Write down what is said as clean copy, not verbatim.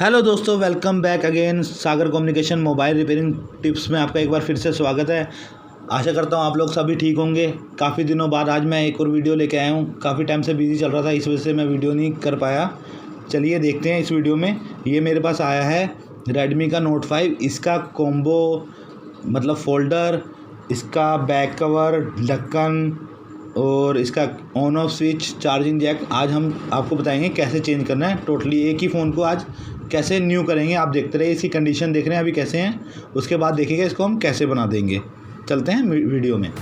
Hello दोस्तों, welcome back again सागर communication mobile repairing tips में आपका एक बार फिर से स्वागत है। आशा करता हूँ आप लोग सभी ठीक होंगे। काफ़ी दिनों बाद आज मैं एक और वीडियो लेके आया हूँ। काफ़ी टाइम से बिज़ी चल रहा था, इस वजह से मैं वीडियो नहीं कर पाया। चलिए देखते हैं इस वीडियो में। ये मेरे पास आया है Redmi का Note 5। इसका कॉम्बो मतलब फ़ोल्डर, इसका बैक कवर, ढक्कन और इसका on off switch, charging jack आज हम आपको बताएंगे कैसे चेंज करना है। टोटली एक ही फ़ोन को आज कैसे न्यू करेंगे। आप देखते रहिए, इसकी कंडीशन देख रहे हैं अभी कैसे हैं, उसके बाद देखिएगा इसको हम कैसे बना देंगे। चलते हैं वीडियो में।